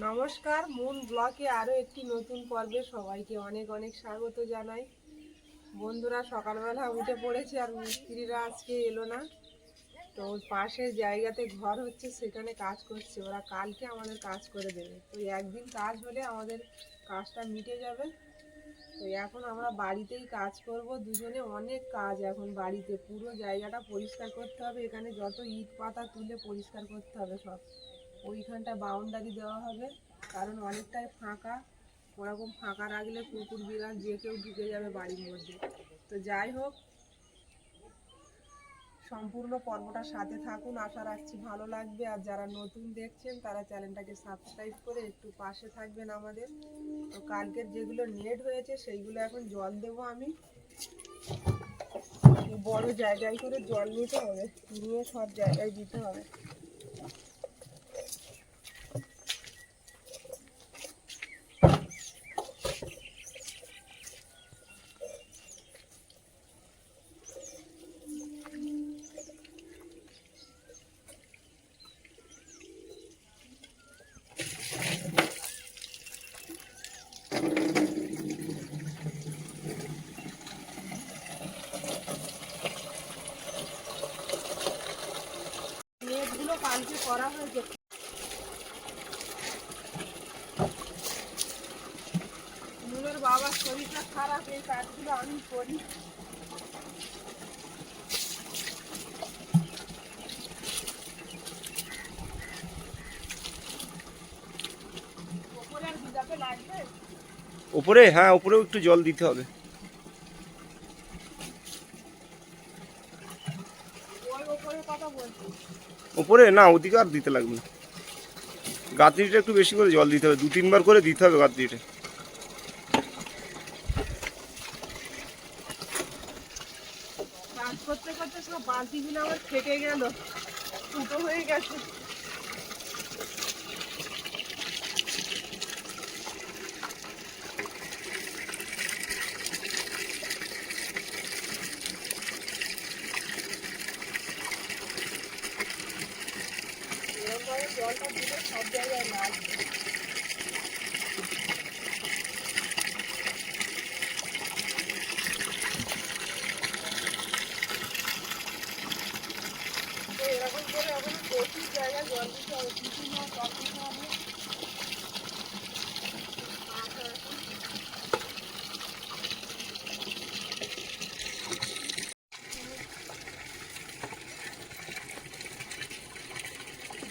নমস্কার, মুন ব্লকে আরও একটি নতুন পর্বে সবাইকে অনেক অনেক স্বাগত জানাই। বন্ধুরা, সকালবেলা উঠে পড়েছি আর মিস্ত্রিরা আজকে এলো না। তো পাশের জায়গাতে ঘর হচ্ছে, সেখানে কাজ করছে ওরা। কালকে আমাদের কাজ করে দেবে। তো একদিন কাজ হলে আমাদের কাজটা মিটে যাবে। তো এখন আমরা বাড়িতেই কাজ করব দুজনে। অনেক কাজ এখন বাড়িতে, পুরো জায়গাটা পরিষ্কার করতে হবে। এখানে যত ইট পাতা তুলে পরিষ্কার করতে হবে সব। ওইখানটা বাউন্ডারি দেওয়া হবে, কারণ অনেকটাই ফাঁকা। ওরকম ফাঁকা রাখলে কুকুর বিড়াল যে কেউ ঢুকে যাবে বাড়ির মধ্যে। তো যাই হোক, সম্পূর্ণ পর্বটার সাথে থাকুন, আশা রাখছি ভালো লাগবে। আর যারা নতুন দেখছেন তারা চ্যানেলটাকে সাবস্ক্রাইব করে একটু পাশে থাকবেন আমাদের। তো কালকের যেগুলো নেট হয়েছে সেইগুলো এখন জল দেবো আমি। বড় জায়গায় করে জল নিতে হবে, নিয়ে সব জায়গায় দিতে হবে। নেটগুলো কালকে করা হয়েছে। নুনের বাবার শরীরটা খারাপ, এই কাজগুলো আমি করি। ওপরে আর ভিজাতে লাগবে। উপরে, হ্যাঁ উপরেও একটু জল দিতে হবে। ওই ওপরের কথা বলছি। উপরে না, ওদিকে আর দিতে লাগবে না। গাঁথনিটা একটু বেশি করে জল দিতে হবে, 2-3 বার করে দিতে হবে গাঁথনিটা। কাজ করতে করতে সব বালতিগুলো আমার ফেটে গেল, ফুটো হয়ে গেছে। এরকমভাবে জলটা দিলে সব জায়গায় লাগবে। তো এরকম করে এখন প্রচুর জায়গায় জল দিতে হবে, কিছু না জল দিতে হবে।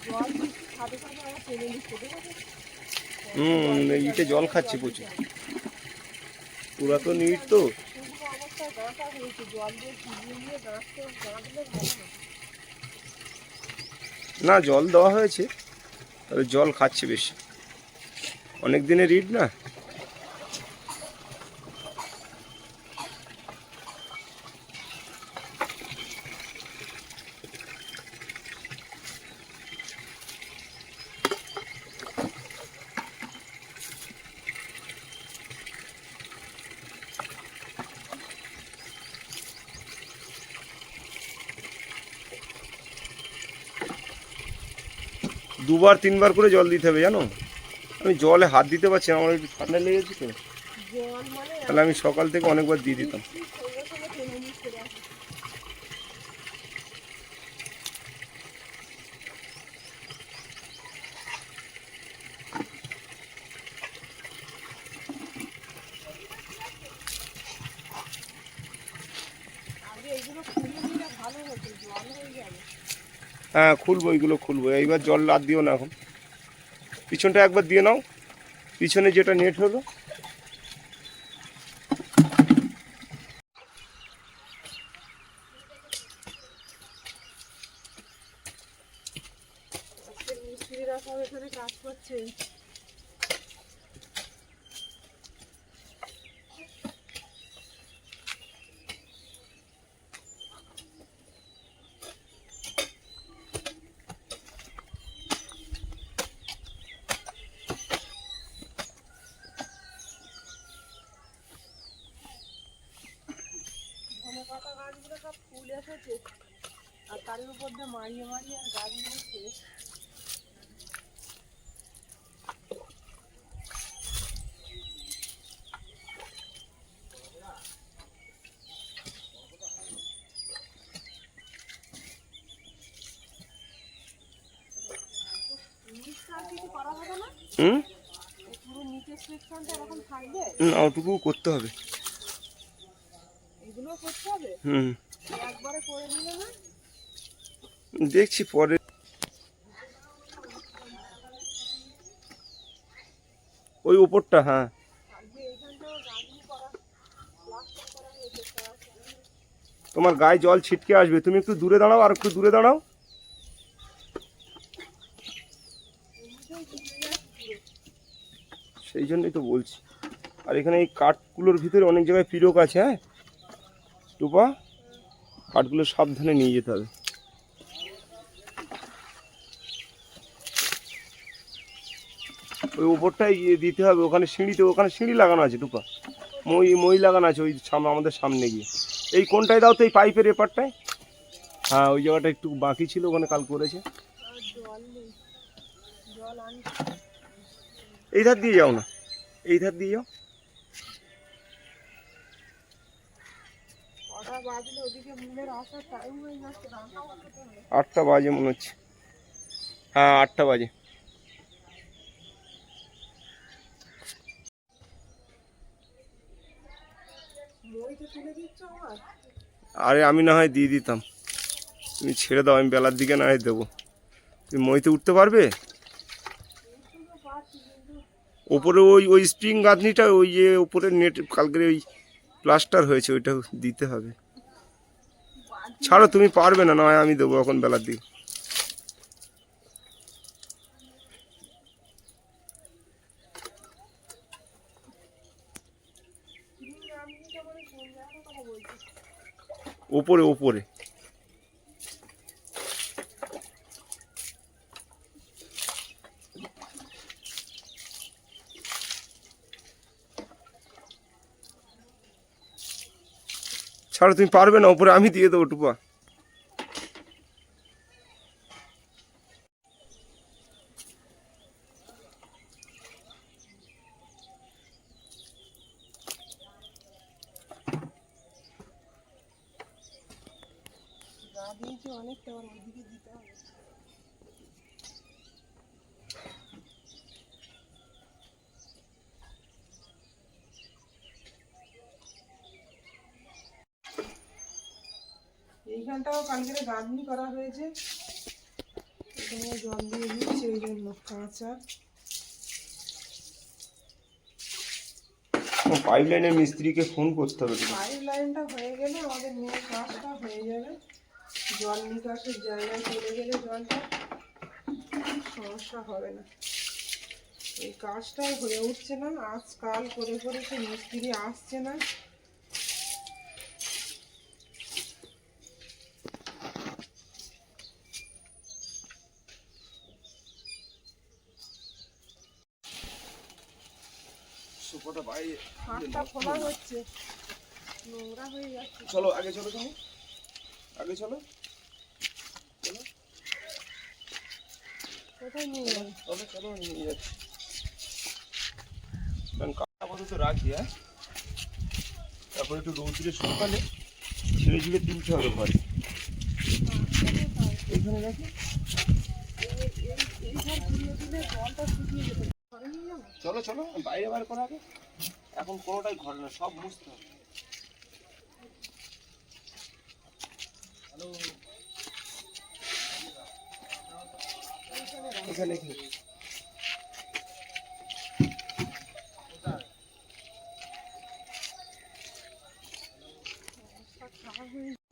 জল দিচ্ছি সাথে সাথে আমার টেনে নিচ্ছে, ঠিক আছে? ইটে জল খাচ্ছে প্রচুর, পুরাতন ইট তো। শুকনো অবস্থায় গাঁথা হয়েছে, জল দিয়ে ভিজিয়ে নিয়ে গাঁথতে গাঁথলে ভালো হবে। না, জল দেওয়া হয়েছে, তবে জল খাচ্ছে বেশি, অনেক দিনের ইট না। দুবার 3বার করে জল দিতে হবে, জানো। আমি জলে হাত দিতে পারছি না, আমার একটু ঠান্ডা লেগেছে তো। জল মানে তাহলে আমি সকাল থেকে অনেকবার দিয়ে দিতাম। সঙ্গে সঙ্গে টেনে নিচ্ছে। আগে এগুলো খুলে নিলে ভালো হতো, জল হয়ে যাবে। হ্যাঁ খুলবো, এইগুলো খুলবো। এইবার জল আর দিও না এখন, পিছনটা একবার দিয়ে নাও, পিছনে যেটা নেট হলো। মিস্ত্রিরা সব এখানে কাজ করছে। ধনেপাতা গাছগুলো সব ফুল এসেছে, আর তার উপর দিয়ে মারিয়ে মারিয়ে আর গাছগুলো শেষ। হুম, এই পুরো নিচের সেকশনটা এরকম থাকবে? না ওটুকু করতে হবে। এগুলো করতে হবে? হুম, একবারে করে দিলে না? দেখছি পরে। ওই উপরটা, হ্যাঁ। আজকে এইখানটাও গাঁথনি করা, প্লাস্টার করা হয়েছে সব। তোমার গায়ে জল ছিটকে আসবে, তুমি একটু দূরে দাঁড়াও, আর একটু দূরে দাঁড়াও। সেই জন্যই তো বলছি। আর এখানে এই কাঠগুলোর ভিতরে অনেক জায়গায় পিরক আছে, হ্যাঁ টুপা, কাঠগুলো সাবধানে নিয়ে যেতে হবে। ওই উপরটাই দিতে হবে, ওখানে সিঁড়িতে, ওখানে সিঁড়ি লাগানো আছে টুপা, মই লাগানো আছে ওই সামনে, আমাদের সামনে গিয়ে। এই কোনটায় দাও তো, এই পাইপের এপারটায়। হ্যাঁ ওই জায়গাটা একটু বাকি ছিল, ওখানে কাল করেছে। আর জল নেই, জল আনি। এই ধার দিয়ে যাও না, এই ধার দিয়ে যাও। কটা বাজলে ওদিকে মুলের আসার টাইম হয়ে যাচ্ছে, রান্না করতে হবে। 8টা বাজে মনে হচ্ছে, হ্যাঁ 8টা বাজে। মইতে তুলে দিচ্ছ আমার? আরে আমি না হয় দিয়ে দিতাম, তুমি ছেড়ে দাও, আমি বেলার দিকে না হয় দেবো। তুমি মইতে উঠতে পারবে? এইটুকু পারছি কিন্তু ওপরে ওই ওই স্প্রিং গাঁথনিটা, ওই যে উপরে নেট কালকের ওই প্লাস্টার হয়েছে, ওইটা দিতে হবে। ছাড়ো, তুমি পারবে না, নয় আমি দেবো এখন বেলার দিকে। আমি তো মানে কোন জায়গার কথা বলছি? ওপরে ওপরে। ছাড়ো, তুমি পারবে না, ওপরে আমি দিয়ে দেবো টুপা। গা দিয়েছি অনেকটা, আবার ওইদিকে দিতে হবে। এইখানটাও কালকে গাঁথনি করা হয়েছে, এখানে জল দিয়ে দিচ্ছে ওই জন্য কাঁচা। পাইপ লাইনের মিস্ত্রিকে ফোন করতে হবে। পাইপ লাইনটা হয়ে গেলে আমাদের মেয়ের কাজটা হয়ে যাবে। জল নিকাশের জায়গায় চলে গেলে জলটা সমস্যা হবে না। এই কাজটাই হয়ে উঠছে না, আজকাল করে করে সে মিস্ত্রি আসছে না। হাতটা খোলা হচ্ছে, নোংরা হয়ে যাচ্ছে। চলো আগে, চলো তুমি আগে চলো। কোথায় নিয়ে যাবে? চলো চলো, আমি নিয়ে যাচ্ছি। কারণ কাটা আপাতত রাখি, হ্যাঁ তারপরে একটু রৌদ্রে শুকালে ছিঁড়ে ছিঁড়ে তুলতে হবে ঘরে। এইখানে রাখি। এইখানে ঘুরিয়ে দিলে জলটা শুকিয়ে যেতে। ঘরে নিয়ে যাবো? চলো চলো, বাইরে বার করা আগে, এখন কোনোটাই ঘরে না, সব মুছতে হবে। এখানে এখানে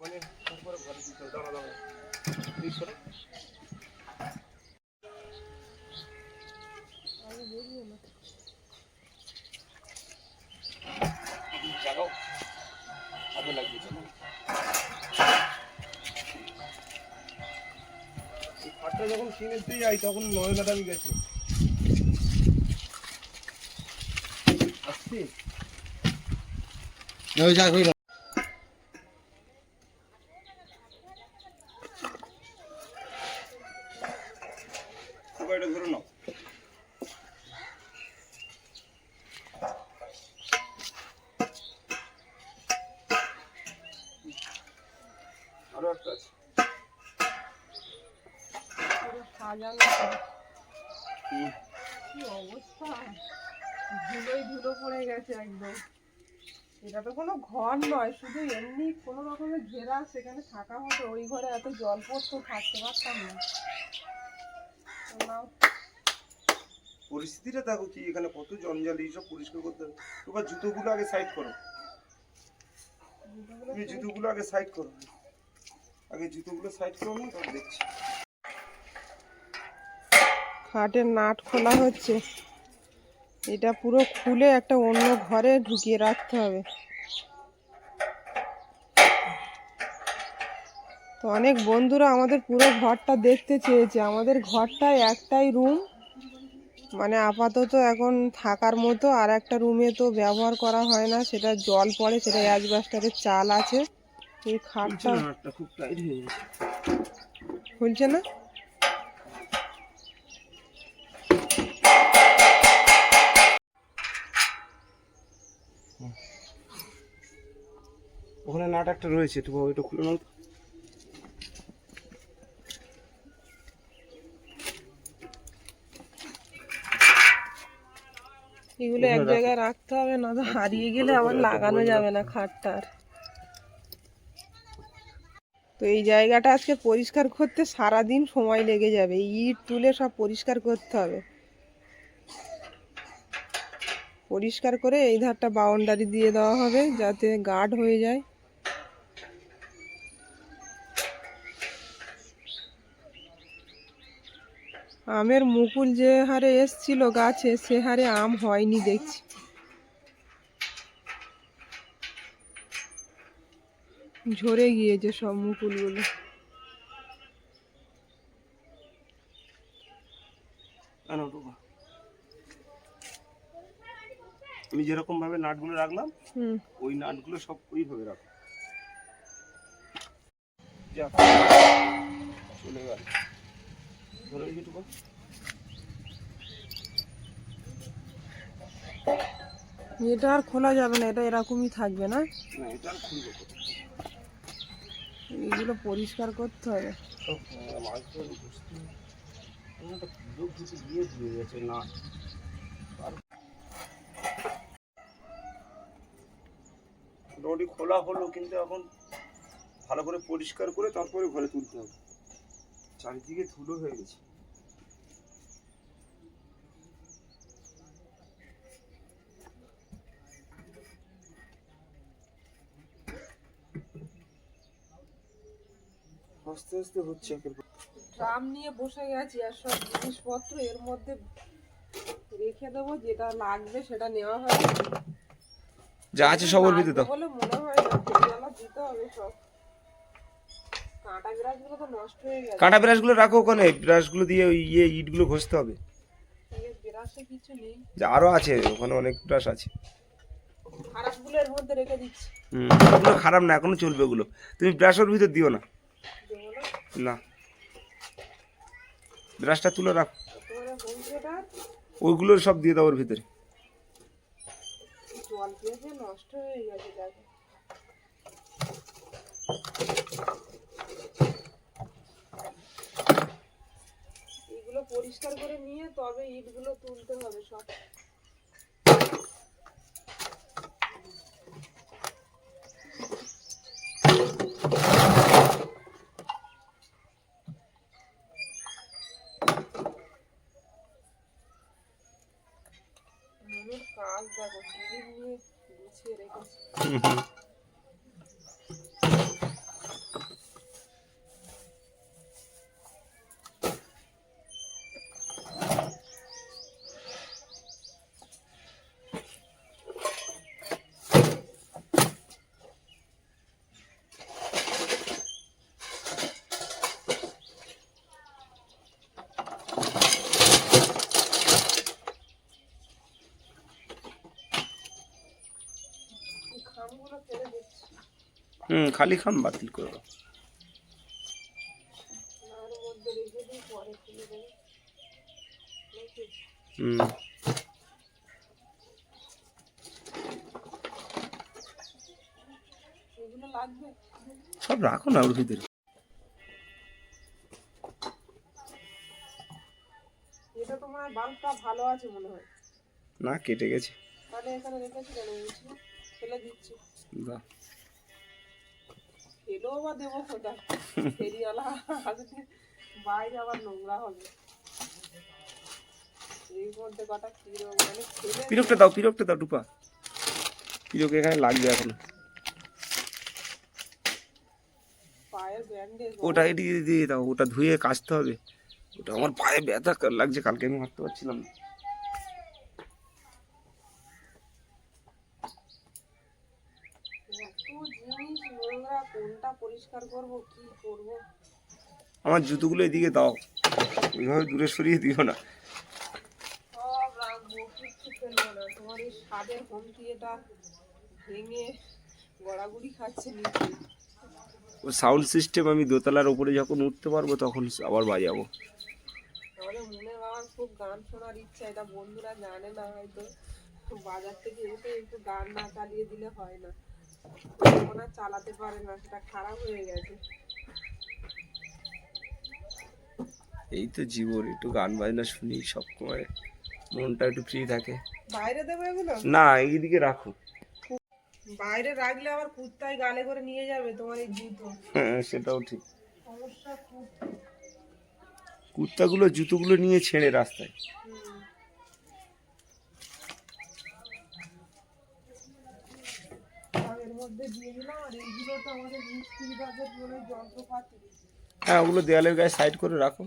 মানে তারপরে ঘরে দিতে হবে। দাঁড়া দাঁড়া, প্লিজ সরো। আগে বেরিয়ে না। জাগাও, আগে লাগিয়ে চলো। এই খাটটা যখন কিনেতে যাই তখন নয়নাটা আমি গেছি আসছি। এটা ধরে নাও। আরো একটা আছে। পুরো সাজানো। হুম। কি অবস্থা, ধুলোই ধুলো পড়ে গেছে একদম। এটা তো কোনো ঘর নয়, শুধু এমনি কোনো রকমের ঘেরা, সেখানে থাকা হতো। ওই ঘরে এত জল পড়তো, থাকতে পারতাম না। নাও, পরিস্থিতিটা দেখো কি, এখানে কত জঞ্জাল, এইসব পরিষ্কার করতে হবে। তোমার জুতোগুলো আগে সাইড করো, তুমি জুতোগুলো আগে সাইড করো, আগে জুতোগুলো সাইড করো না, তারপর দেখছি। খাটের নাট খোলা হচ্ছে, এটা পুরো খুলে একটা অন্য ঘরে ঢুকিয়ে রাখতে হবে। তো অনেক বন্ধুরা আমাদের পুরো ঘরটা দেখতে চেয়েছে। আমাদের ঘরটায় একটাই রুম, মানে আপাতত এখন থাকার মতো। আর একটা রুমে তো ব্যবহার করা হয় না, সেটা জল পড়ে, সেটা অ্যাজবেস্টারের চাল আছে। এই খাটটা খুব টাইট হয়ে গেছে, খুলছে না। ওখানে নাট একটা রয়েছে, একটু ওইটা খুলে নাও। এগুলো এক জায়গায় রাখতে হবে, না তো হারিয়ে গেলে আবার লাগানো যাবে না খাটটার। তো এই জায়গাটা আজকে পরিষ্কার করতে সারাদিন সময় লেগে যাবে। ইট তুলে সব পরিষ্কার করতে হবে। পরিষ্কার করে এই ধারটা বাউন্ডারি দিয়ে দেওয়া হবে, যাতে গার্ড হয়ে যায়। আমের মুকুল যে হারে এসছিল গাছে, সে হারে আম হয়নি দেখছি। ঝরে গিয়েছে সব মুকুলগুলো। আমি যেরকম ভাবে নাটগুলো রাখলাম, ওই নাটগুলো সব ওইভাবে রাখো। চলে গেল, ধরো এইটুকু। এটা আর খোলা যাবে না, এটা এরকমই থাকবে না। এটা আর খুলবো কোথায়? এগুলো পরিষ্কার করতে হবে। মোটামুটি খোলা হলো, কিন্তু এখন ভালো করে পরিষ্কার করে তারপরে ঘরে তুলতে হবে। চারিদিকে ধুলো হয়ে গেছে। আস্তে আস্তে হচ্ছে। ড্রাম নিয়ে বসে গেছি, আর সব জিনিসপত্র এর মধ্যে রেখে দেবো। যেটা লাগবে সেটা নেওয়া হবে, যা আছে সব ওর ভিতরে দাও বলে মনে হয় না। ফেরিওয়ালা দিতে হবে সব। কাঁটা ব্রাশগুলো তো নষ্ট হয়ে গেছে। কাঁটা ব্রাশগুলো রাখো ওখানে, ব্রাশগুলো দিয়ে ওই ইটগুলো ঘষতে হবে। ব্রাশে কিছু নেই, যা আরো আছে ওখানে, অনেক ব্রাশ আছে। খারাপগুলো এর মধ্যে রেখে দিচ্ছি। ওগুলো খারাপ না, এখনো চলবে ওগুলো। তুমি ব্রাশের ভিতর দিও না, না ব্রাশটা তুলে রাখো। ওইগুলো সব দিয়ে দাও ওর ভিতরে। জল পেয়ে নষ্ট হয়ে গেছে, দেখো। এগুলো পরিষ্কার করে নিয়ে তবে ইটগুলো তুলতে হবে সব। কাজ দেখো, ক্লিপ নিয়ে গুছিয়ে রেখেছি। খালি খাম বাতিল করে দাও। সব রাখো না ওর ভিতরে। এটা তোমার বাল্বটা ভালো আছে মনে হয়। না, কেটে গেছে। তাহলে এখানে রেখেছি কেন বুঝছি, ফেলে দিচ্ছি। বাহ, ফেলেও বা দেবো কোথায়, ফেরিওয়ালা আসবে, বাইরে আবার নোংরা হবে। এই মধ্যে কটা পিরক মানে ফেলে পিরকটা দাও টুপা, পিরক এখানে লাগবে এখন। পায়ের ব্যান্ডেজ। ওটা এটি দিয়ে দাও, ওটা ধুয়ে কাচতে হবে। ওটা আমার পায়ে ব্যথা লাগছে, কালকে আমি হাঁটতে পারছিলাম না। এত জিনিস নোংরা, কোনটা পরিষ্কার করব, কি করব? আমার জুতোগুলো এদিকে দাও, ওইভাবে দূরে সরিয়ে দিও না। সব রাখবো, কিচ্ছু ফেলবো না। তোমার এই স্বাদের হুমকি এটা ভেঙে গড়াগড়ি খাচ্ছে নিচে। ও সাউন্ড সিস্টেম আমি দোতলার উপরে যখন উঠতে পারবো তখন আবার বাজাবো। আমাদের মনে বাবার খুব গান শোনার ইচ্ছা, এটা বন্ধুরা জানে না হয়তো। বাজার থেকে এসে একটু গান না চালিয়ে দিলে হয় না, ওরা চালাতে পারে না, সেটা খারাপ হয়ে গেছে। এই তো জীবন, একটু গান বাজনা শুনি, সব সময় মনটা একটু ফ্রি থাকে। বাইরে দেবো এগুলো? না, এইদিকে রাখো। বাইরে রাখলে আবার কুত্তায় গালে করে নিয়ে যাবে তোমার এই জুতো। হ্যাঁ, সেটাও ঠিক। সমস্যা খুব। কুত্তাগুলো জুতোগুলো নিয়ে ছেড়ে রাস্তায়। এর মধ্যে দিয়ে দিলাম। আর এইগুলো তো আমাদের মিস্ত্রি কাজের জন্য যন্ত্রপাতি। হ্যাঁ, ওগুলো দেয়ালের গায়ে সাইড করে রাখো।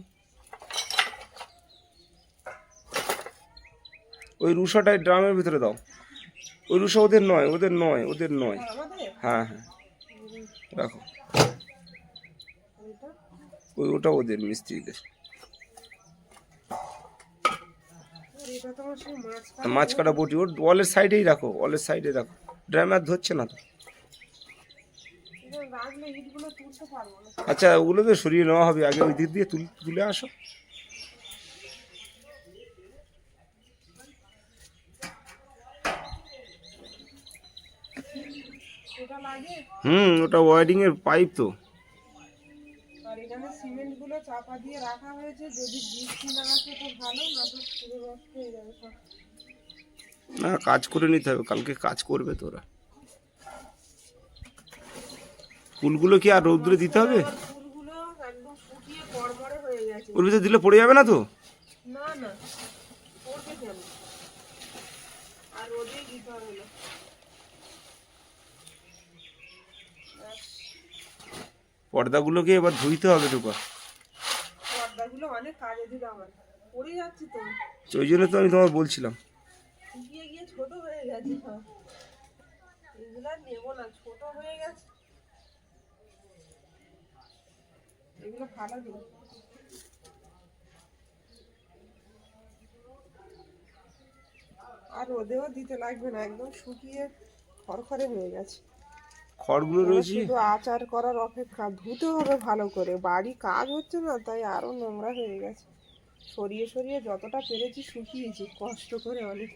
ওই রুশাটাই ড্রামের ভিতরে দাও। ওই রুশা ওদের নয়। আমাদের হ্যাঁ হ্যাঁ, রাখো। ওটা ওদের মিস্ত্রিদের। এটা তোমার সেই মাছ মাছ কাটা বটি ওর ওয়ালের সাইডেই রাখো, ড্রামে আর ধরছে না তো। রাখলে ইটগুলো তুলতে পারবো না। আচ্ছা, ওগুলো তো সরিয়ে নেওয়া হবে, আগে ওই দিক দিয়ে তুলে আসো। ওটা লাগে। ওটা ওয়ারিং এর পাইপ তো। আর এখানে সিমেন্ট গুলো চাপা দিয়ে রাখা হয়েছে, যদি বৃষ্টি না আসে তো ভালো, না তো পুরো নষ্ট হয়ে যাবে সব। না, কাজ করে নিতে হবে, কালকে কাজ করবে তোরা। ফুলগুলো কি আর রৌদ্রে দিতে হবে? ফুলগুলো একদম শুকিয়ে কড়মড়ে হয়ে গেছে। ওর ভিতরে দিলে পড়ে যাবে না তো? না না, পড়বে কেন, আর রোদেই দিতে হবে না। পর্দাগুলোকে এবার ধুইতে হবে টুকা। পর্দাগুলো অনেক কাজে দিতে আমার, পড়ে যাচ্ছে তো। ওই জন্য তো আমি তোমার বলছিলাম। শুকিয়ে গিয়ে ছোট হয়ে গেছে সব, এগুলো আর নেবো না, ছোট হয়ে গেছে। এগুলো ভালো দিন। আর রোদেও দিতে লাগবে না, একদম শুকিয়ে খড়খড়ে হয়ে গেছে। খড়গুলো রয়েছে। শুধু আচার করার অপেক্ষা, ধুতে হবে ভালো করে। বাড়ি কাজ হচ্ছে না, তাই আরো নোংরা হয়ে গেছে। সরিয়ে সরিয়ে যতটা পেরেছি শুকিয়েছি কষ্ট করে অনেক।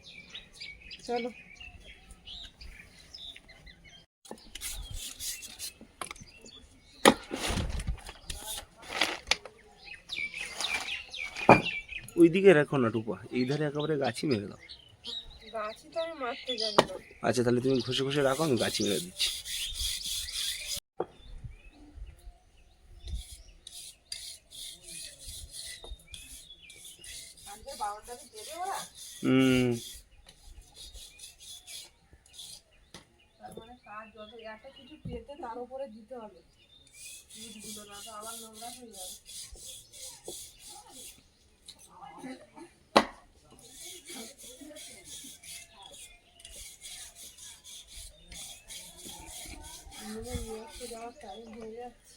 চলো। ওইদিকে রাখো না টুপা, এই ধারে একেবারে গাছি মেরে দাও। গাছি তো আমি মারতে যাবো না। আচ্ছা, তাহলে তুমি ঘষে ঘষে রাখো, আমি গাছি মেরে দিচ্ছি। বাউন্ডারি দেবে ওরা, তার মানে কাজ যত একটা কিছু পেতে তার উপরে দিতে হবে। ইটগুলো না তো আবার নোংরা হয়ে যাবে। যাওয়ার টাইম হয়ে যাচ্ছে।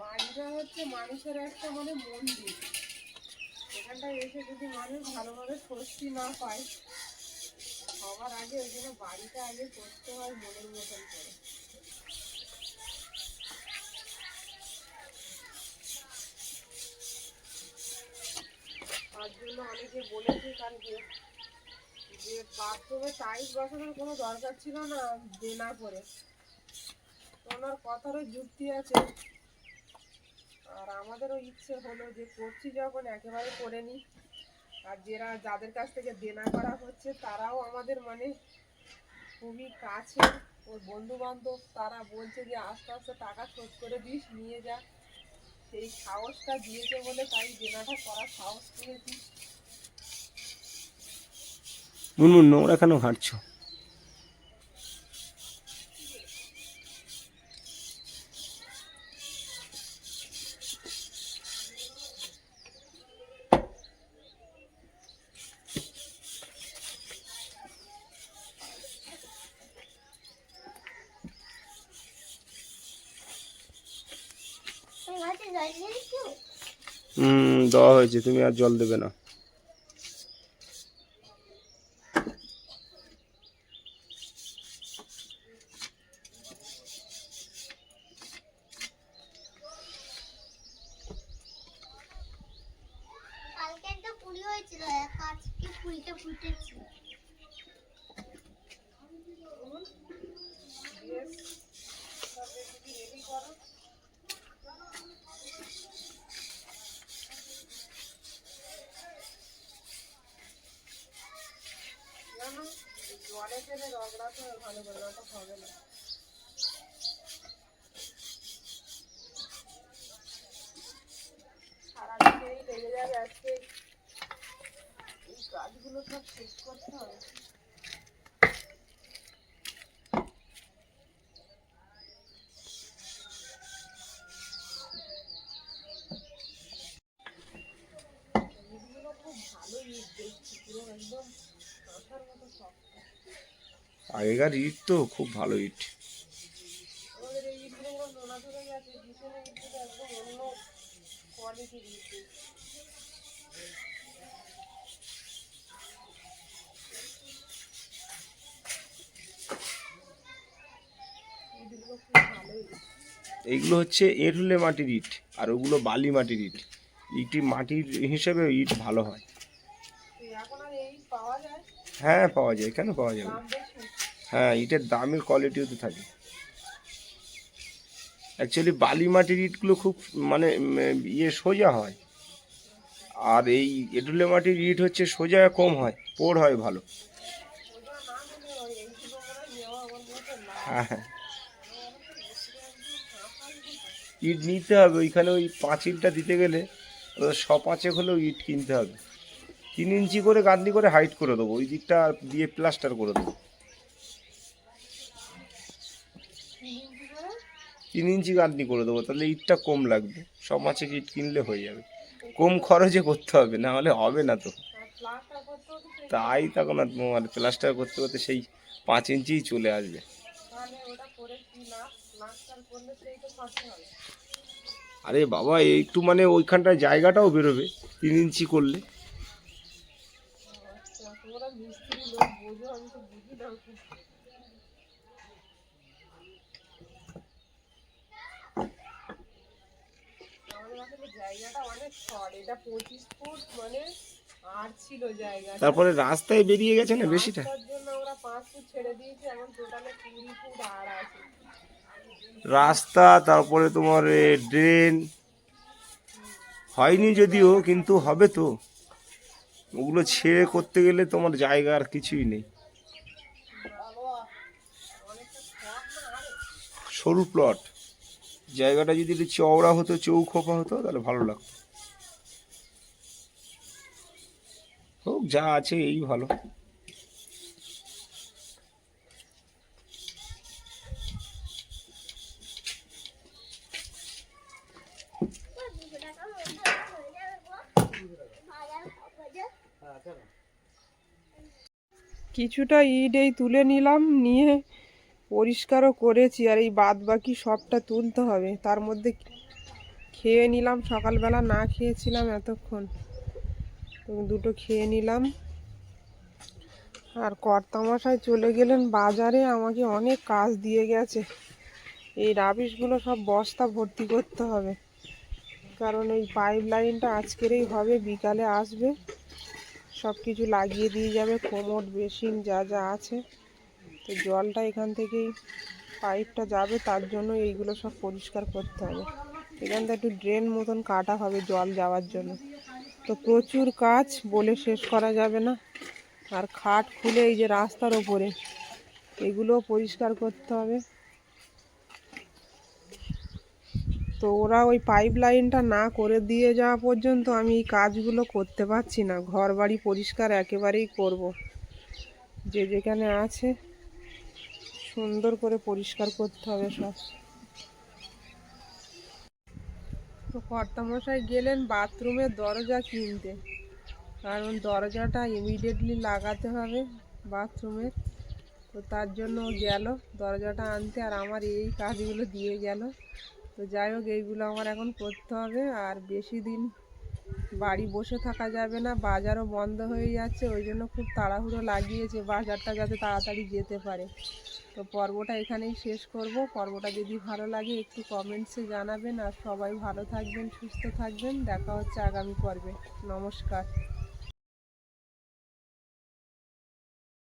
বাড়িটা হচ্ছে মানুষের একটা মানে মন্দির। এখানটায় এসে যদি মানুষ ভালোভাবে স্বস্তি না পায়, সবার আগে ওই জন্য বাড়িটা আগে করতে হয় মনের মতন করে। তার জন্য অনেকে বলেছে কালকে যে বাথরুমে টাইলস বসানোর কোনো দরকার ছিল না দেনা করে। ওনার কথারও যুক্তি আছে, আর আমাদেরও ইচ্ছে হলো যে করছি যখন একেবারে করে নিই। আর যাদের কাছ থেকে দেনা করা হচ্ছে তারাও আমাদের মানে খুবই কাছে, ওর বন্ধু বান্ধব, তারা বলছে যে আস্তে আস্তে টাকা শোধ করে দিস, নিয়ে যা। সেই সাহসটা দিয়েছে বলে তাই দেনাটা করার সাহস পেয়েছি। মুনমুন নোংরা কেন ঘাঁটছো? দেওয়া হয়েছে, তুমি আর জল দেবে না। কালকে একটা পুরি হয়েছিল, আজকে পুরিটা ফুটেছে। জলে ফেলে রগড়াতে ভালো করে, ওটা হবে না। সারাদিন এই লেগে যাবে আজকে, এই কাজগুলো সব শেষ করতে হবে। ইটগুলো খুব ভালো ইট দেখছি, পুরো একদম কাঁথার মতো শক্ত। আগেকার ইট তো খুব ভালো ইট। আমাদের এই ইটগুলো পুরো নোনা ধরে গেছে, পিছনে ইটগুলো একদম অন্য কোয়ালিটির ইট। ইটগুলো খুব ভালো ইট। এইগুলো হচ্ছে এঁঠুলে মাটির ইট, আর ওগুলো বালি মাটির ইট। ইটি মাটির হিসেবে ইট ভালো হয়। এখন আর এই পাওয়া যায়? হ্যাঁ পাওয়া যায়, কেন পাওয়া যাবে? দাম বেশি? হ্যাঁ, ইটের দামের কোয়ালিটিও তো থাকে। অ্যাকচুয়ালি বালি মাটির ইটগুলো খুব মানে সোজা হয়, আর এই এঁঠুলে মাটির ইট হচ্ছে সোজা কম হয়, পোড় হয় ভালো। ওটা না হলে ওই এইগুলো মনে নেওয়া আমার মতো না। হ্যাঁ হ্যাঁ, ইট নিতে হবে। ওইখানে ওই পাঁচিলটা দিতে গেলে শ5 হলেও ইট কিনতে হবে। 3 ইঞ্চি করে গাঁথনি করে হাইট করে দেবো, ওই দিকটা দিয়ে প্লাস্টার করে দেবো। 3 ইঞ্চি গাঁথনি করে দেবো, তাহলে ইটটা কম লাগবে। 5 ইট কিনলে হয়ে যাবে, কম খরচে করতে হবে, না হলে হবে না তো। প্লাস্টার করতেও তো সেই, তাই তখন আর তোমার প্লাস্টার করতে করতে সেই 5 ইঞ্চিই চলে আসবে। তাহলে ওটা করে কি লাভ? প্লাস্টার করলে সেই তো খরচা হবে। আরে বাবা, একটু মানে ওইখানটায় জায়গাটাও বেরোবে 3 ইঞ্চি করলে। আচ্ছা, তোমরা মিস্ত্রি লোক, বোঝো, আমি তো বুঝি না। আমাদের আসলে জায়গাটা অনেক শর্ট, এটা 25 ফুট মানে আর ছিল জায়গা। তারপরে রাস্তায় বেরিয়ে গেছে না বেশিটা। তার জন্য ওরা 5 ফুট ছেড়ে দিয়েছে, এখন টোটালে 20 ফুট আর আছে। রাস্তা, তারপরে তোমার ড্রেন হয়নি যদিও, কিন্তু হবে তো। ওগুলো ছেড়ে করতে গেলে তোমার জায়গা আর কিছুই নেই। অনেকটা শর্ট না আরে? সরু প্লট, জায়গাটা যদি একটু চওড়া হতো, চৌখোপা হতো, তাহলে ভালো লাগতো। হোক, যা আছে এই ভালো। কিছুটা ইট এই তুলে নিলাম, নিয়ে পরিষ্কারও করেছি, আর এই বাদ বাকি সবটা তুলতে হবে। তার মধ্যে খেয়ে নিলাম, সকালবেলা না খেয়েছিলাম এতক্ষণ, তো দুটো খেয়ে নিলাম। আর কর্তামশাই চলে গেলেন বাজারে, আমাকে অনেক কাজ দিয়ে গেছে। এই রাবিশগুলো সব বস্তা ভর্তি করতে হবে, কারণ এই পাইপ লাইনটা আজকেরই হবে, বিকালে আসবে। সব কিছু লাগিয়ে দিয়ে যাবে, কোমোড বেসিন যা যা আছে। তো জলটা এখান থেকেই পাইপটা যাবে, তার জন্য এইগুলো সব পরিষ্কার করতে হবে। এখানটা একটু ড্রেন মতন কাটা হবে জল যাওয়ার জন্য। তো প্রচুর কাজ, বলে শেষ করা যাবে না। আর খাট খুলে এই যে রাস্তার ওপরে এগুলো পরিষ্কার করতে হবে। তো ওরা ওই পাইপ লাইনটা না করে দিয়ে যাওয়া পর্যন্ত আমি এই কাজগুলো করতে পারছি না। ঘর বাড়ি পরিষ্কার একেবারেই করব, যে যেখানে আছে সুন্দর করে পরিষ্কার করতে হবে সব। তো কর্তামশাই গেলেন বাথরুমের দরজা কিনতে, কারণ দরজাটা ইমিডিয়েটলি লাগাতে হবে বাথরুমের। তো তার জন্য গেল দরজাটা আনতে, আর আমার এই কাজগুলো দিয়ে গেল। তো যাই হোক, এইগুলো আমার এখন করতে হবে। আর বেশি দিন বাড়ি বসে থাকা যাবে না, বাজারও বন্ধ হয়ে যাচ্ছে, ওই জন্য খুব তাড়াহুড়ো লাগিয়েছে বাজারটা যাতে তাড়াতাড়ি যেতে পারে। তো পর্বটা এখানেই শেষ করব। পর্বটা যদি ভালো লাগে একটু কমেন্টসে জানাবেন। আর সবাই ভালো থাকবেন, সুস্থ থাকবেন। দেখা হচ্ছে আগামী পর্বে। নমস্কার।